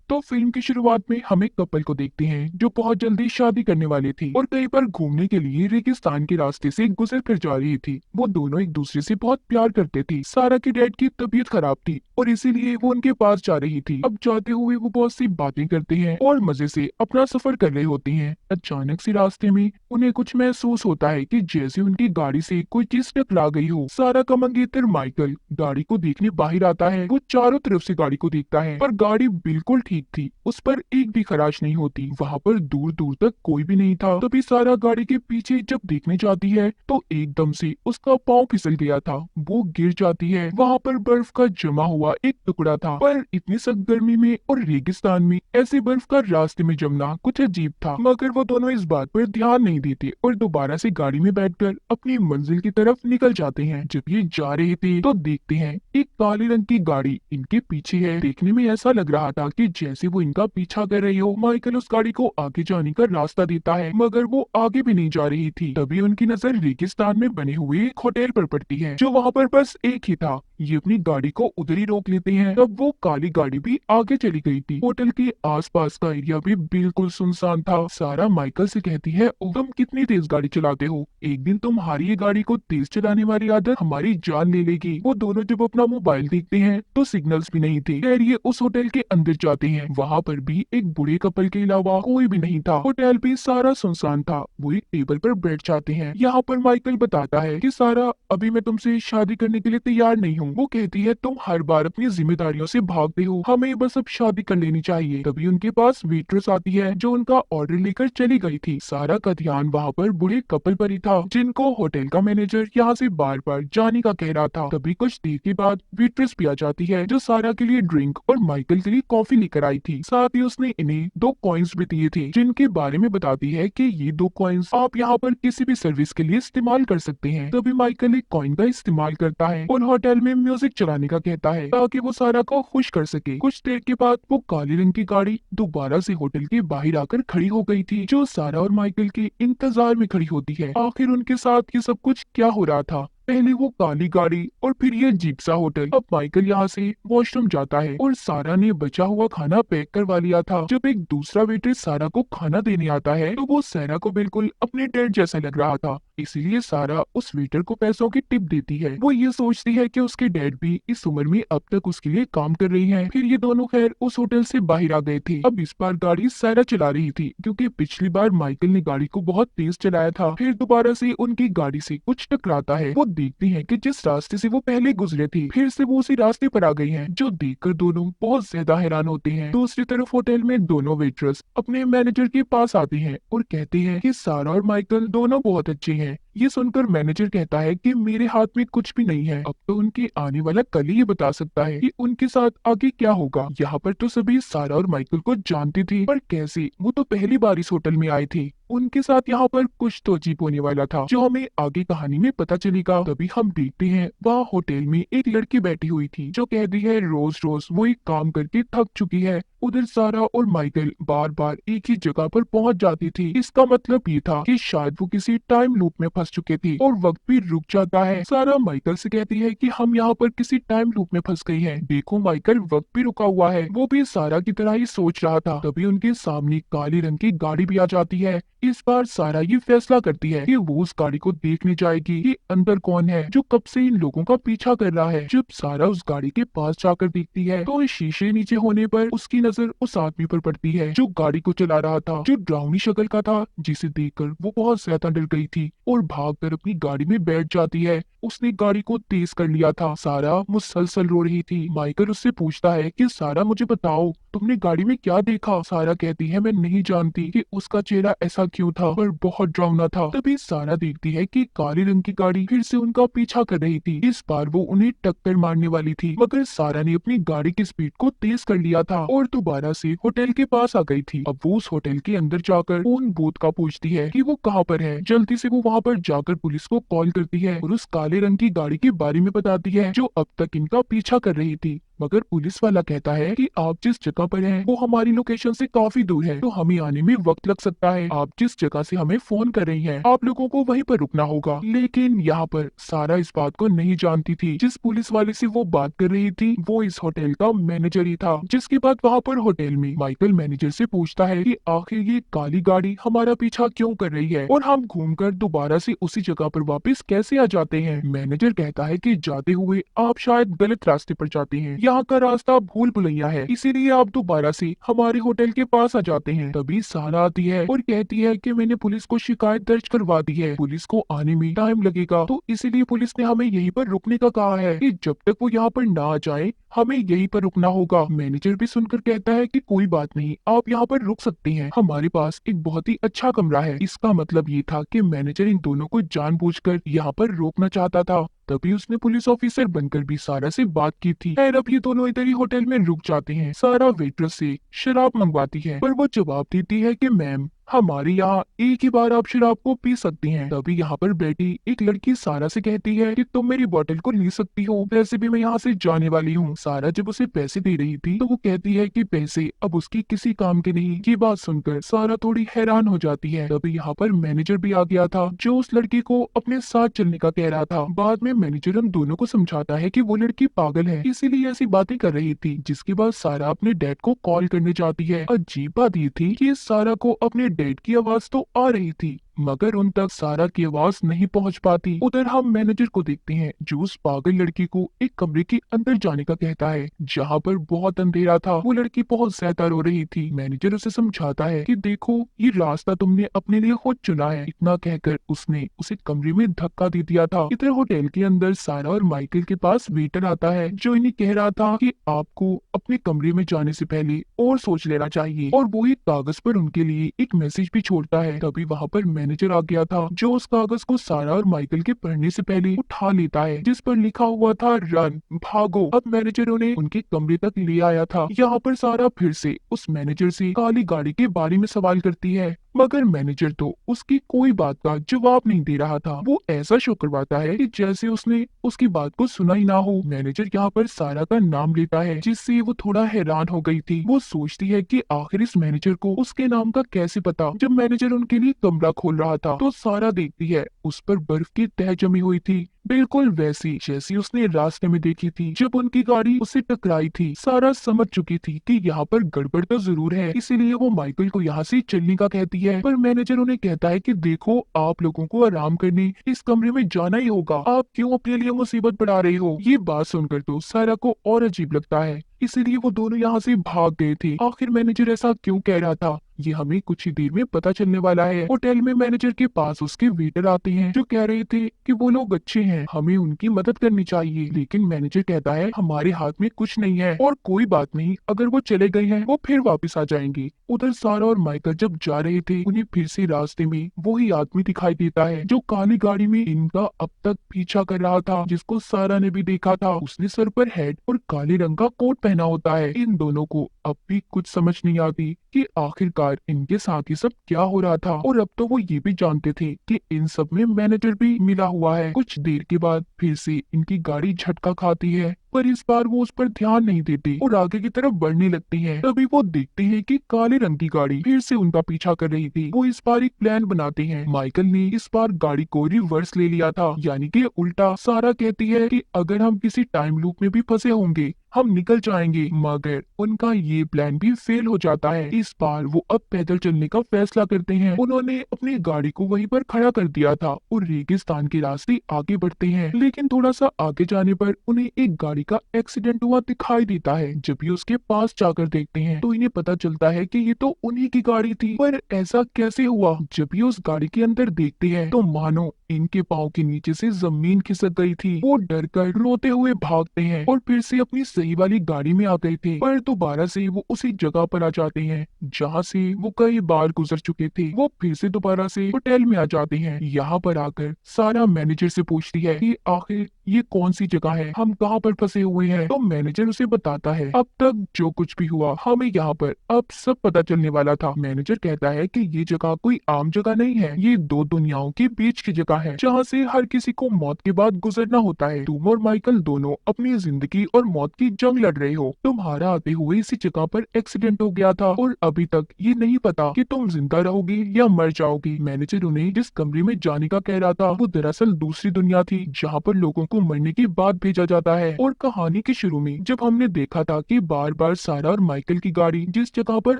तो फिल्म की शुरुआत में हम एक कपल को देखते हैं जो बहुत जल्दी शादी करने वाले थे और कहीं पर घूमने के लिए रेगिस्तान के रास्ते से गुजर कर जा रही थी। वो दोनों एक दूसरे से बहुत प्यार करते थे। सारा की डैड की तबीयत खराब थी और इसीलिए वो उनके पास जा रही थी। अब जाते हुए वो बहुत सी बातें करते हैं और मजे से अपना सफर कर रहे होते हैं। अचानक से रास्ते में उन्हें कुछ महसूस होता है कि जैसे उनकी गाड़ी से कोई चीज टकरा गई हो। सारा का मंगेतर माइकल गाड़ी को देखने बाहर आता है। वो चारों तरफ से गाड़ी को देखता है पर गाड़ी बिल्कुल ठीक थी, उस पर एक भी खराश नहीं होती। वहाँ पर दूर दूर तक कोई भी नहीं था। तभी सारा गाड़ी के पीछे जब देखने जाती है तो एकदम से उसका पाँव फिसल गया था। वो गिर जाती है। वहाँ पर बर्फ का जमा हुआ एक टुकड़ा था, पर इतनी सख्त गर्मी में और रेगिस्तान में ऐसे बर्फ का रास्ते में जमना कुछ अजीब था। मगर वो दोनों इस बात पर ध्यान नहीं देते और दोबारा से गाड़ी में बैठकर अपनी मंजिल की तरफ निकल जाते हैं। जब ये जा रहे थे तो देखते हैं एक काले रंग की गाड़ी इनके पीछे है। देखने में ऐसा लग रहा था कि जैसे वो इनका पीछा कर रही हो। माइकल उस गाड़ी को आगे जाने का रास्ता देता है मगर वो आगे भी नहीं जा रही थी। तभी उनकी नजर रेगिस्तान में बने हुए एक होटल पर पड़ती है जो वहाँ पर बस एक ही था। ये अपनी गाड़ी को उधर ही रोक लेते हैं। तब वो काली गाड़ी भी आगे चली गई थी। होटल के आसपास का एरिया भी बिल्कुल सुनसान था। सारा माइकल से कहती है, "ओ, तुम कितनी तेज गाड़ी चलाते हो, एक दिन तुम्हारी ये गाड़ी को तेज चलाने वाली आदत हमारी जान ले लेगी।" वो दोनों जब अपना मोबाइल देखते हैं तो सिग्नल्स भी नहीं थे। खैर ये उस होटल के अंदर जाते हैं। वहाँ पर भी एक बूढ़े कपल के अलावा कोई भी नहीं था। होटल भी सारा सुनसान था। वो एक टेबल पर बैठ जाते हैं। यहाँ पर माइकल बताता है कि सारा, अभी मैं तुमसे शादी करने के लिए तैयार नहीं हूँ। वो कहती है, "तुम हर बार अपनी जिम्मेदारियों से भागते हो, हमें बस अब शादी कर लेनी चाहिए।" तभी उनके पास वेट्रेस आती है जो उनका ऑर्डर लेकर चली गई थी। सारा का ध्यान वहाँ पर बूढ़े कपल पर ही था जिनको होटल का मैनेजर यहाँ से बार बार जाने का कह रहा था। तभी कुछ देर के बाद वेट्रेस भी आ जाती है जो सारा के लिए ड्रिंक और माइकल के लिए कॉफी लेकर आई थी। साथ ही उसने इन्हें 2 कॉइन्स भी दिए थे जिनके बारे में बताती है कि ये 2 कॉइन्स आप यहाँ पर किसी भी सर्विस के लिए इस्तेमाल कर सकते हैं। तभी माइकल एक कॉइन का इस्तेमाल करता है और होटल में म्यूजिक चलाने का कहता है ताकि वो सारा को खुश कर सके। कुछ देर के बाद वो काले रंग की गाड़ी दोबारा से होटल के बाहर आकर खड़ी हो गई थी जो सारा और माइकल के इंतजार में खड़ी होती है। आखिर उनके साथ ये सब कुछ क्या हो रहा था? पहले वो काली गाड़ी और फिर ये अजीब सा होटल। अब माइकल यहाँ से वॉशरूम जाता है और सारा ने बचा हुआ खाना पैक करवा लिया था। जब एक दूसरा वेटर सारा को खाना देने आता है तो वो सारा को बिल्कुल अपने डैड जैसा लग रहा था, इसीलिए सारा उस वेटर को पैसों की टिप देती है। वो ये सोचती है कि उसके डैड भी इस उम्र में अब तक उसके लिए काम कर रही हैं। फिर ये दोनों खैर उस होटल से बाहर आ गए थे। अब इस बार गाड़ी सारा चला रही थी क्योंकि पिछली बार माइकल ने गाड़ी को बहुत तेज चलाया था। फिर दोबारा से उनकी गाड़ी से कुछ टकराता है। वो देखती है कि जिस रास्ते से वो पहले गुजरे थे फिर से वो उसी रास्ते पर आ गई हैं, जो देखकर दोनों बहुत ज्यादा हैरान होते हैं। दूसरी तरफ होटल में दोनों वेटर्स अपने मैनेजर के पास आते हैं और कहते हैं कि सारा और माइकल दोनों बहुत अच्छे हैं। ये सुनकर मैनेजर कहता है कि मेरे हाथ में कुछ भी नहीं है, अब तो उनके आने वाला कल ही ये बता सकता है कि उनके साथ आगे क्या होगा। यहाँ पर तो सभी सारा और माइकल को जानती थी, पर कैसे? वो तो पहली बार इस होटल में आए थे। उनके साथ यहाँ पर कुछ तो अजीब होने वाला था जो हमें आगे कहानी में पता चलेगा। तभी हम देखते हैं वहाँ होटल में एक लड़की बैठी हुई थी जो कहती है रोज रोज वो एक काम करके थक चुकी है। उधर सारा और माइकल बार बार एक ही जगह पर पहुंच जाती थी। इसका मतलब ये था कि शायद वो किसी टाइम लूप में फंस चुके थे और वक्त भी रुक जाता है। सारा माइकल से कहती है कि हम यहाँ पर किसी टाइम लूप में फंस गई हैं। देखो माइकल, वक्त भी रुका हुआ है। वो भी सारा की तरह ही सोच रहा था। तभी उनके सामने काले रंग की गाड़ी भी आ जाती है। इस बार सारा ये फैसला करती है कि वो उस गाड़ी को देखने जाएगी कि अंदर कौन है जो कब से इन लोगों का पीछा कर रहा है। जब सारा उस गाड़ी के पास जाकर देखती है तो इस शीशे नीचे होने पर उसकी नजर उस आदमी पर पड़ती है जो गाड़ी को चला रहा था, जो डरावनी शक्ल का था, जिसे देखकर वो बहुत ज्यादा डर गई थी और भागकर अपनी गाड़ी में बैठ जाती है। उसने गाड़ी को तेज कर लिया था। सारा मुसलसल रो रही थी। माइकल उससे पूछता है कि सारा, मुझे बताओ तुमने गाड़ी में क्या देखा? सारा कहती है, मैं नहीं जानती कि उसका चेहरा ऐसा क्यों था, पर बहुत डरावना था। तभी सारा देखती है कि काले रंग की गाड़ी फिर से उनका पीछा कर रही थी। इस बार वो उन्हें टक्कर मारने वाली थी, मगर सारा ने अपनी गाड़ी की स्पीड को तेज कर लिया था और दोबारा से होटल के पास आ गई थी। अब वो उस होटल के अंदर जाकर फोन बूथ का पूछती है कि वो कहाँ पर है। जल्दी से वो वहाँ पर जाकर पुलिस को कॉल करती है और उस काले रंग की गाड़ी के बारे में बताती है जो अब तक इनका पीछा कर रही थी। मगर पुलिस वाला कहता है कि आप जिस जगह पर हैं वो हमारी लोकेशन से काफी दूर है, तो हमें आने में वक्त लग सकता है। आप जिस जगह से हमें फोन कर रही हैं, आप लोगों को वहीं पर रुकना होगा। लेकिन यहाँ पर सारा इस बात को नहीं जानती थी। जिस पुलिस वाले से वो बात कर रही थी वो इस होटल का मैनेजर ही था। जिसके बाद वहाँ पर होटल में माइकल मैनेजर से पूछता है कि आखिर ये काली गाड़ी हमारा पीछा क्यों कर रही है और हम घूमकर दोबारा से उसी जगह पर वापस कैसे आ जाते हैं। मैनेजर कहता है कि जाते हुए आप शायद गलत रास्ते पर जाते हैं, यहाँ का रास्ता भूल भुलैया है, इसीलिए आप दोबारा से हमारे होटल के पास आ जाते हैं। तभी सारा आती है और कहती है कि मैंने पुलिस को शिकायत दर्ज करवा दी है, पुलिस को आने में टाइम लगेगा, तो इसीलिए पुलिस ने हमें यहीं पर रुकने का कहा है कि जब तक वो यहाँ पर ना आ जाए हमें यहीं पर रुकना होगा। मैनेजर भी सुनकर कहता है कि कोई बात नहीं, आप यहाँ पर रुक सकते हैं, हमारे पास एक बहुत ही अच्छा कमरा है। इसका मतलब ये था कि मैनेजर इन दोनों को जानबूझकर यहाँ पर रोकना चाहता था। तभी उसने पुलिस ऑफिसर बनकर भी सारा से बात की थी। खैर अब ये दोनों इधर ही होटल में रुक जाते हैं। सारा वेट्रेस से शराब मंगवाती है पर वो जवाब देती है कि मैम हमारे यहाँ एक ही बार आप शराब को पी सकती हैं। तभी यहाँ पर बैठी एक लड़की सारा से कहती है कि तुम मेरी बोतल को ले सकती हो, वैसे भी मैं यहाँ से जाने वाली हूँ। सारा जब उसे पैसे दे रही थी तो वो कहती है कि पैसे अब उसकी किसी काम के नहीं। ये बात सुनकर सारा थोड़ी हैरान हो जाती है। तभी यहाँ पर मैनेजर भी आ गया था जो उस लड़की को अपने साथ चलने का कह रहा था। बाद में मैनेजर हम दोनों को समझाता है कि वो लड़की पागल है, इसीलिए ऐसी बातें कर रही थी। जिसके बाद सारा अपने डैड को कॉल करने जाती है। अजीब बात ये थी कि सारा को अपने डैड की आवाज तो आ रही थी मगर उन तक सारा की आवाज नहीं पहुंच पाती। उधर हम मैनेजर को देखते हैं जो उस पागल लड़की को एक कमरे के अंदर जाने का कहता है जहां पर बहुत अंधेरा था। वो लड़की बहुत ज्यादा रो रही थी। मैनेजर उसे समझाता है कि देखो ये रास्ता तुमने अपने लिए खुद चुना है। इतना कहकर उसने उसे कमरे में धक्का दे दिया था। इधर होटल के अंदर सारा और माइकल के पास वेटर आता है जो इन्हें कह रहा था कि आपको अपने कमरे में जाने से पहले और सोच लेना चाहिए, और वो एक कागज पर उनके लिए एक मैसेज भी छोड़ता है। तभी वहाँ पर मैनेजर आ गया था जो उस कागज को सारा और माइकल के पढ़ने से पहले उठा लेता है जिस पर लिखा हुआ था रन भागो। अब मैनेजर उन्हें उनके कमरे तक ले आया था। यहाँ पर सारा फिर से उस मैनेजर से काली गाड़ी के बारे में सवाल करती है मगर मैनेजर तो उसकी कोई बात का जवाब नहीं दे रहा था। वो ऐसा शो करवाता है कि जैसे उसने उसकी बात को सुना ही ना हो। मैनेजर यहाँ पर सारा का नाम लेता है जिससे वो थोड़ा हैरान हो गई थी। वो सोचती है कि आखिर इस मैनेजर को उसके नाम का कैसे पता। जब मैनेजर उनके लिए कमरा खोल रहा था तो सारा देखती है उस पर बर्फ की तह जमी हुई थी, बिल्कुल वैसी जैसी उसने रास्ते में देखी थी जब उनकी गाड़ी उससे टकराई थी। सारा समझ चुकी थी कि यहाँ पर गड़बड़ तो जरूर है, इसीलिए वो माइकल को यहाँ से चलने का कहती है। पर मैनेजर उन्हें कहता है कि देखो आप लोगों को आराम करने इस कमरे में जाना ही होगा, आप क्यों अपने लिए मुसीबत बढ़ा रही हो। ये बात सुनकर तो सारा को और अजीब लगता है, इसीलिए वो दोनों यहाँ से भाग गए थे। आखिर मैनेजर ऐसा क्यों कह रहा था ये हमें कुछ ही देर में पता चलने वाला है। होटल में मैनेजर के पास उसके वेटर आते हैं जो कह रहे थे कि वो लोग अच्छे हैं, हमें उनकी मदद करनी चाहिए। लेकिन मैनेजर कहता है हमारे हाथ में कुछ नहीं है और कोई बात नहीं, अगर वो चले गए हैं वो फिर वापस आ जाएंगे। उधर सारा और माइकल जब जा रहे थे उन्हें फिर से रास्ते में वही आदमी दिखाई देता है जो काली गाड़ी में इनका अब तक पीछा कर रहा था, जिसको सारा ने भी देखा था। उसने सर पर हेड और काले रंग का कोट पहना होता है। इन दोनों को अब भी कुछ समझ नहीं आती कि आखिरकार इनके साथ ये सब क्या हो रहा था। और अब तो वो ये भी जानते थे कि इन सब में मैनेजर भी मिला हुआ है। कुछ देर के बाद फिर से इनकी गाड़ी झटका खाती है पर इस बार वो उस पर ध्यान नहीं देते और आगे की तरफ बढ़ने लगती हैं। तभी वो देखते हैं कि काले रंग की गाड़ी फिर से उनका पीछा कर रही थी। वो इस बार एक प्लान बनाते हैं। माइकल ने इस बार गाड़ी को रिवर्स ले लिया था, यानी कि उल्टा। सारा कहती है कि अगर हम किसी टाइम लूप में भी फंसे होंगे हम निकल जाएंगे, मगर उनका ये प्लान भी फेल हो जाता है। इस बार वो अब पैदल चलने का फैसला करते हैं। उन्होंने अपनी गाड़ी को वहीं पर खड़ा कर दिया था और रेगिस्तान के रास्ते आगे बढ़ते हैं। लेकिन थोड़ा सा आगे जाने पर उन्हें एक गाड़ी का एक्सीडेंट हुआ दिखाई देता है। जब ये उसके पास जाकर देखते हैं तो इन्हें पता चलता है कि ये तो उन्हीं की गाड़ी थी। पर ऐसा कैसे हुआ? जब ये उस गाड़ी के अंदर देखते हैं तो मानो इनके पाँव के नीचे से जमीन खिसक गई थी। वो डर कर रोते हुए भागते हैं और फिर से अपनी सही वाली गाड़ी में आ गए थे। पर दोबारा से से वो उसी जगह पर आ जाते हैं जहाँ से वो कई बार गुजर चुके थे। वो फिर से दोबारा से होटल में आ जाते हैं। यहाँ पर आकर सारा मैनेजर से पूछती है कि आखिर ये कौन सी जगह है, हम कहाँ पर फंसे हुए हैं। तो मैनेजर उसे बताता है अब तक जो कुछ भी हुआ हमें यहाँ पर अब सब पता चलने वाला था। मैनेजर कहता है कि ये जगह कोई आम जगह नहीं है, ये दो दुनियाओं के बीच की जगह है जहाँ से हर किसी को मौत के बाद गुजरना होता है। तुम और माइकल दोनों अपनी जिंदगी और मौत की जंग लड़ रहे हो। तुम्हारा आते हुए इसी जगह पर एक्सीडेंट हो गया था और अभी तक ये नहीं पता कि तुम जिंदा रहोगी या मर जाओगी। मैनेजर उन्हें जिस कमरे में जाने का कह रहा था वो दरअसल दूसरी दुनिया थी जहाँ पर लोगों को मरने के बाद भेजा जाता है। और कहानी के शुरू में जब हमने देखा था कि बार बार सारा और माइकल की गाड़ी जिस जगह पर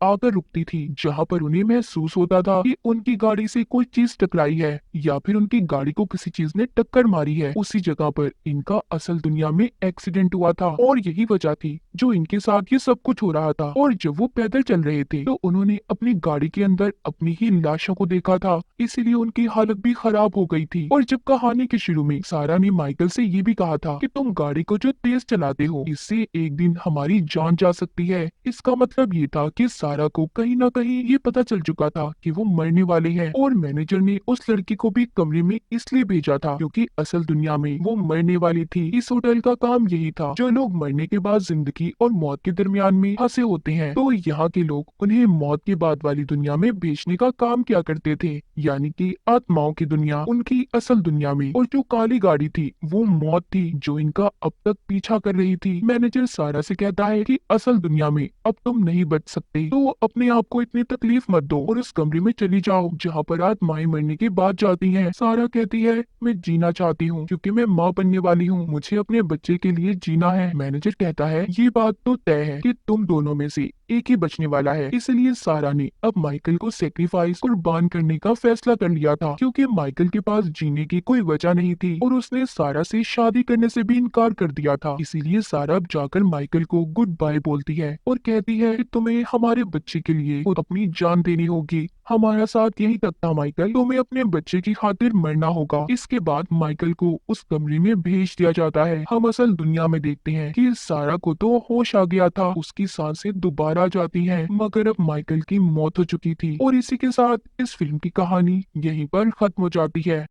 आकर रुकती थी जहाँ पर उन्हें महसूस होता था कि उनकी गाड़ी से कोई चीज टकराई है या फिर उनकी गाड़ी को किसी चीज ने टक्कर मारी है, उसी जगह पर इनका असल दुनिया में एक्सीडेंट हुआ था और यही वजह थी जो इनके साथ ये सब कुछ हो रहा था। और जब वो पैदल चल रहे थे तो उन्होंने अपनी गाड़ी के अंदर अपनी ही लाशों को देखा था, इसीलिए उनकी हालत भी खराब हो गई थी। और जब कहानी के शुरू में सारा ने माइकल से ये भी कहा था कि तुम गाड़ी को जो तेज चलाते हो इससे एक दिन हमारी जान जा सकती है, इसका मतलब ये था कि सारा को कहीं ना कहीं ये पता चल चुका था कि वो मरने वाले हैं। और मैनेजर ने उस लड़की को भी कमरे में इसलिए भेजा था क्योंकि असल दुनिया में वो मरने वाली थी। इस होटल का काम यही था, जो लोग मरने के बाद जिंदगी और मौत के दरमियान में फंसे होते हैं तो यहाँ के लोग उन्हें मौत के बाद वाली दुनिया में भेजने का काम किया करते थे, यानी कि आत्माओं की दुनिया उनकी असल दुनिया में। और जो काली गाड़ी थी वो मौत थी जो इनका अब तक पीछा कर रही थी। मैनेजर सारा से कहता है कि असल दुनिया में अब तुम नहीं बच सकते तो अपने आप को इतनी तकलीफ मत दो और उस कमरे में चली जाओ जहाँ पर आत्माएं मरने के बाद जाती हैं। सारा कहती है मैं जीना चाहती हूँ क्योंकि मैं माँ बनने वाली हूँ, मुझे अपने बच्चे के लिए जीना है। मैनेजर कहता है ये बात तो तय है कि तुम दोनों में से एक ही बचने वाला है, इसलिए सारा ने अब माइकल को सेक्रीफाइस कुर्बान करने का फैसला कर लिया था क्योंकि माइकल के पास जीने की कोई वजह नहीं थी और उसने सारा से शादी करने से भी इनकार कर दिया था। इसीलिए सारा अब जाकर माइकल को गुड बाय बोलती है और कहती है कि तुम्हें हमारे बच्चे के लिए खुद अपनी जान देनी होगी, हमारा साथ यहीं तक था माइकल, तुम्हें अपने बच्चे की खातिर मरना होगा। इसके बाद माइकल को उस कमरे में भेज दिया जाता है। हम असल दुनिया में देखते हैं कि सारा को तो होश आ गया था, उसकी सांसें दोबारा जाती हैं, मगर अब माइकल की मौत हो चुकी थी। और इसी के साथ इस फिल्म की कहानी यहीं पर खत्म हो जाती है।